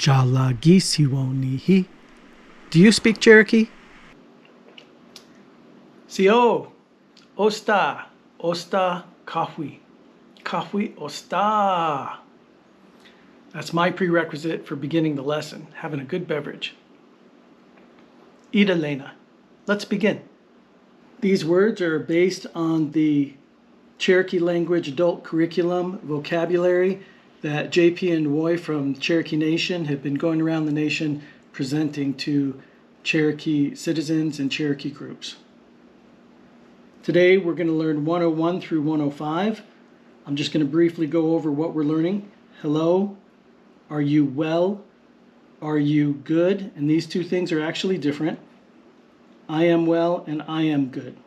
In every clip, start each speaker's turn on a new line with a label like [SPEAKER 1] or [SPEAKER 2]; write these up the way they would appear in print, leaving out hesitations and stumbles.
[SPEAKER 1] Jalagisiwonihi. Do you speak Cherokee?
[SPEAKER 2] Sio, osta, osta, kahwi. Kahwi osta. That's my prerequisite for beginning the lesson, having a good beverage. Ida Lena. Let's begin. These words are based on the Cherokee Language Adult Curriculum vocabulary that JP and Roy from Cherokee Nation have been going around the nation presenting to Cherokee citizens and Cherokee groups. Today we're going to learn 101 through 105. I'm just going to briefly go over what we're learning. Hello, are you well, are you good? And these two things are actually different. I am well and I am good.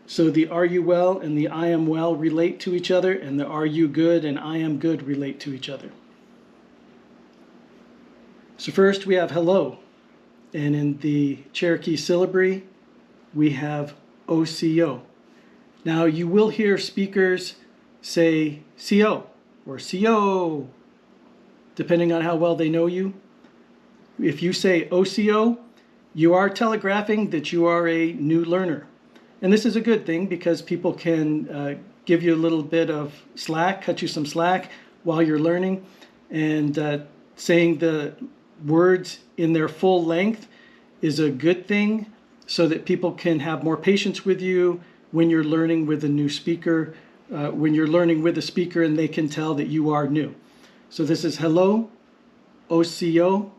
[SPEAKER 2] So the are you well and the I am well relate to each other, and the are you good and I am good relate to each other. So first we have hello, and in the Cherokee syllabary we have OCO. Now you will hear speakers say CO or CO, depending on how well they know you. If you say OCO, you are telegraphing that you are a new learner. And this is a good thing because people can give you a little bit of slack, cut you some slack while you're learning. And saying the words in their full length is a good thing so that people can have more patience with you when you're learning with a new speaker, when you're learning with a speaker and they can tell that you are new. So this is hello, OCO.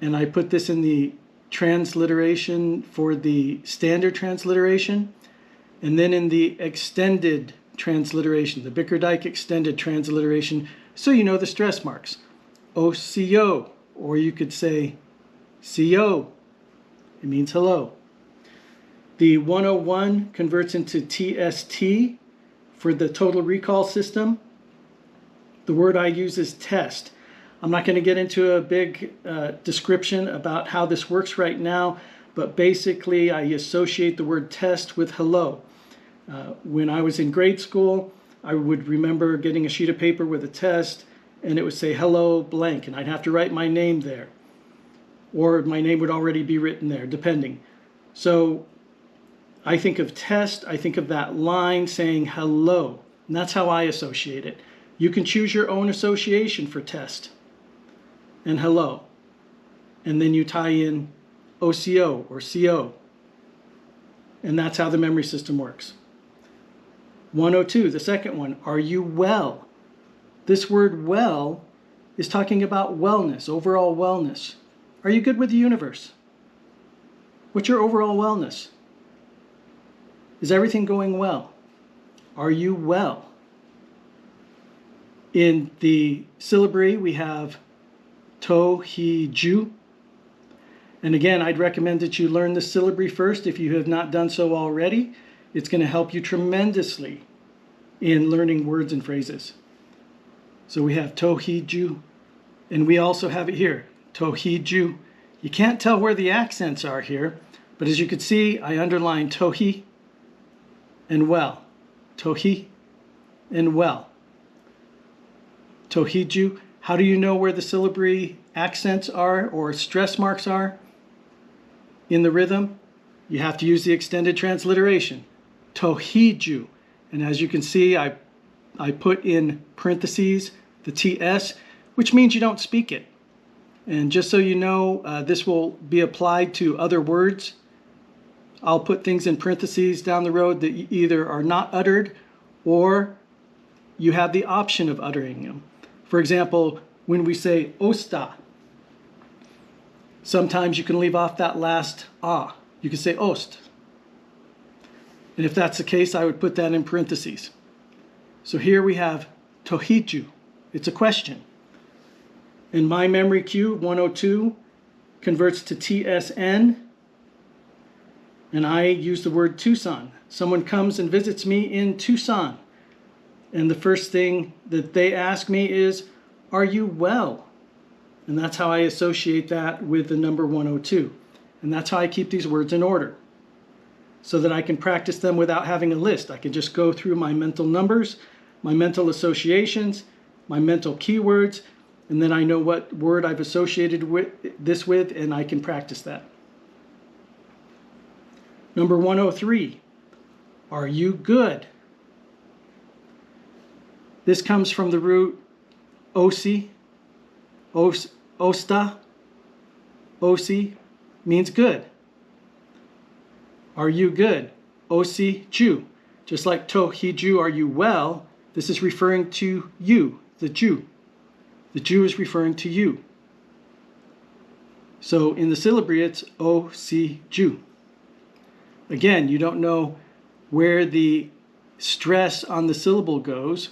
[SPEAKER 2] And I put this in the transliteration for the standard transliteration, and then in the extended transliteration, the Bickerdike extended transliteration, so you know the stress marks. OCO, or you could say CO. It means hello. The 101 converts into TST for the total recall system. The word I use is test. I'm not going to get into a big description about how this works right now, but basically I associate the word test with hello. When I was in grade school, I would remember getting a sheet of paper with a test, and it would say hello blank, and I'd have to write my name there. Or my name would already be written there, depending. So I think of test, I think of that line saying hello, and that's how I associate it. You can choose your own association for test and hello, and then you tie in OCO or CO, and that's how the memory system works. 102, the second one, are you well? This word well is talking about wellness, overall wellness. Are you good with the universe? What's your overall wellness? Is everything going well? Are you well? In the syllabary we have To-he-ju. And again, I'd recommend that you learn the syllabary first if you have not done so already. It's going to help you tremendously in learning words and phrases. So we have To-he-ju, and we also have it here, To-he-ju. You can't tell where the accents are here, but as you can see, I underlined To-he and well. To-he and well. To-he-ju. How do you know where the syllabary accents are or stress marks are in the rhythm? You have to use the extended transliteration. To-he-ju. And as you can see, I put in parentheses the TS, which means you don't speak it. And just so you know, this will be applied to other words. I'll put things in parentheses down the road that either are not uttered or you have the option of uttering them. For example, when we say osta, sometimes you can leave off that last ah. You can say ost. And if that's the case, I would put that in parentheses. So here we have To-he-ju. It's a question. And my memory cue, 102, converts to TSN. And I use the word Tucson. Someone comes and visits me in Tucson. And the first thing that they ask me is, are you well? And that's how I associate that with the number 102. And that's how I keep these words in order, so that I can practice them without having a list. I can just go through my mental numbers, my mental associations, my mental keywords, and then I know what word I've associated this with, and I can practice that. Number 103, are you good? This comes from the root osi, osta, osi means good. Are you good? Osi Jew. Just like tohi Jew, are you well? This is referring to you, the Jew. The Jew is referring to you. So in the syllabary, it's osi Jew. Again, you don't know where the stress on the syllable goes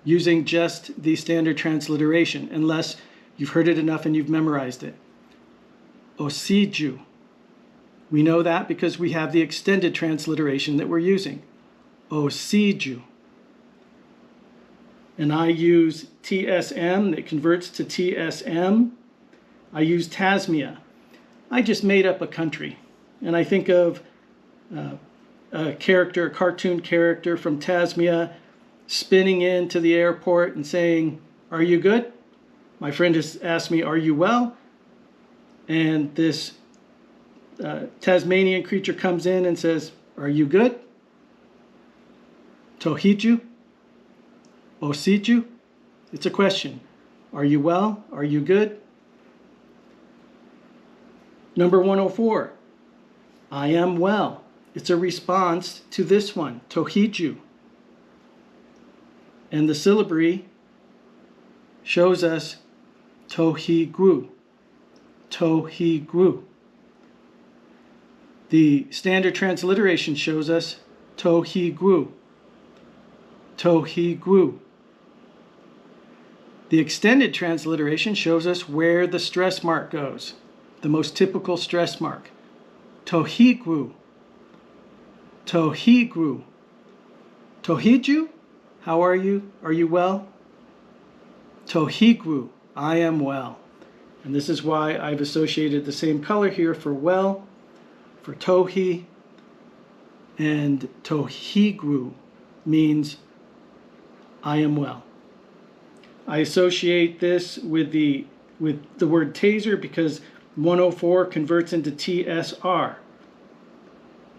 [SPEAKER 2] using just the standard transliteration, unless you've heard it enough and you've memorized it. Osiju. We know that because we have the extended transliteration that we're using. Osiju. And I use TSM that converts to TSM. I use Tasmia. I just made up a country. And I think of a cartoon character from Tasmia spinning into the airport and saying, "Are you good?" My friend has asked me, "Are you well?" And this Tasmanian creature comes in and says, "Are you good?" Tohiju? Osiju? It's a question. Are you well? Are you good? Number 104. I am well. It's a response to this one, Tohiju. And the syllabary shows us Tohigru. Tohigru. The standard transliteration shows us Tohigru. Tohigru. The extended transliteration shows us where the stress mark goes, the most typical stress mark. Tohigru. Tohigru. Tohiju? How are you? Are you well? Tohigru. I am well. And this is why I've associated the same color here for well, for tohi, and tohigru means I am well. I associate this with the word taser because 104 converts into TSR.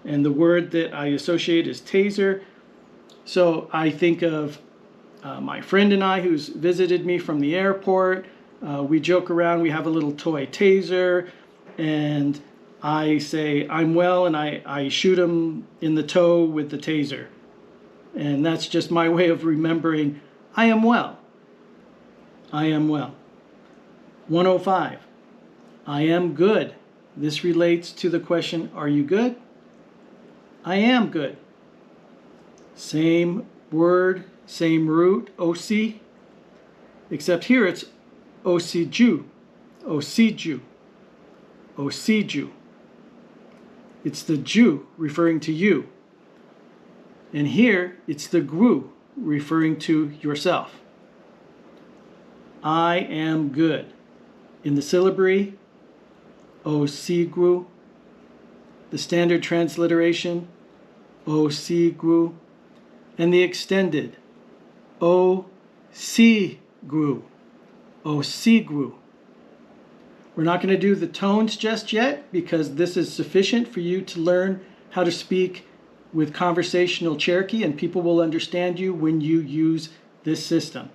[SPEAKER 2] And the word that I associate is taser. So I think of my friend and I who's visited me from the airport. We joke around, we have a little toy taser, and I say, I'm well, and I shoot him in the toe with the taser. And that's just my way of remembering, I am well. I am well. 105, I am good. This relates to the question, are you good? I am good. Same word, same root, osi, except here it's osiju, osiju, osiju. It's the Jew referring to you. And here it's the gru referring to yourself. I am good. In the syllabary, osigru. The standard transliteration, osigru. And the extended, osigru. Osigru. We're not going to do the tones just yet because this is sufficient for you to learn how to speak with conversational Cherokee, and people will understand you when you use this system.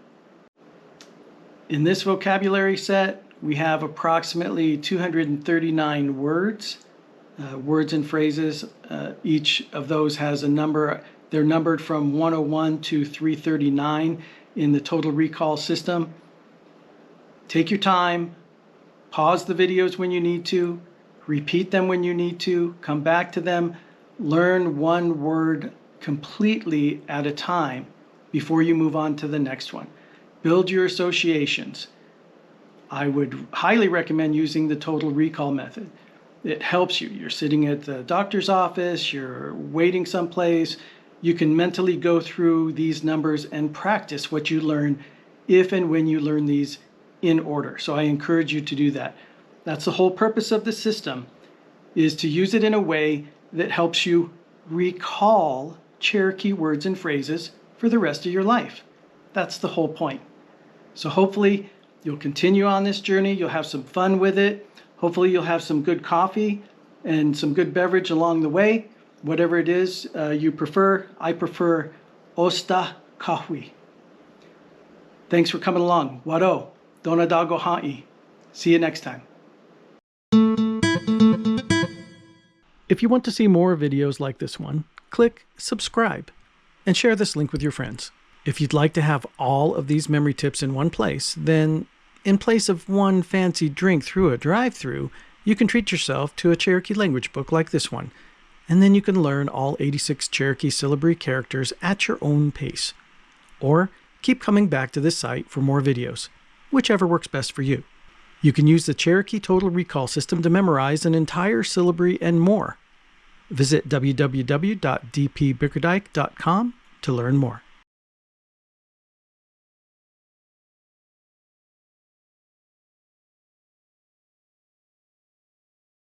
[SPEAKER 2] In this vocabulary set, we have approximately 239 words, words and phrases. Each of those has a number. They're numbered from 101 to 339 in the Total Recall system. Take your time, pause the videos when you need to, repeat them when you need to, come back to them, learn one word completely at a time before you move on to the next one. Build your associations. I would highly recommend using the Total Recall method. It helps you. You're sitting at the doctor's office, you're waiting someplace, you can mentally go through these numbers and practice what you learn if and when you learn these in order. So I encourage you to do that. That's the whole purpose of the system, is to use it in a way that helps you recall Cherokee words and phrases for the rest of your life. That's the whole point. So hopefully you'll continue on this journey. You'll have some fun with it. Hopefully you'll have some good coffee and some good beverage along the way. Whatever it is you prefer. I prefer Osta Kahwi. Thanks for coming along. Wado, Donadago Ha'i. See you next time.
[SPEAKER 1] If you want to see more videos like this one, click subscribe and share this link with your friends. If you'd like to have all of these memory tips in one place, then in place of one fancy drink through a drive-thru, you can treat yourself to a Cherokee language book like this one, and then you can learn all 86 Cherokee syllabary characters at your own pace. Or keep coming back to this site for more videos, whichever works best for you. You can use the Cherokee Total R.E.C.A.L.L system to memorize an entire syllabary and more. Visit www.dpbickerdike.com to learn more.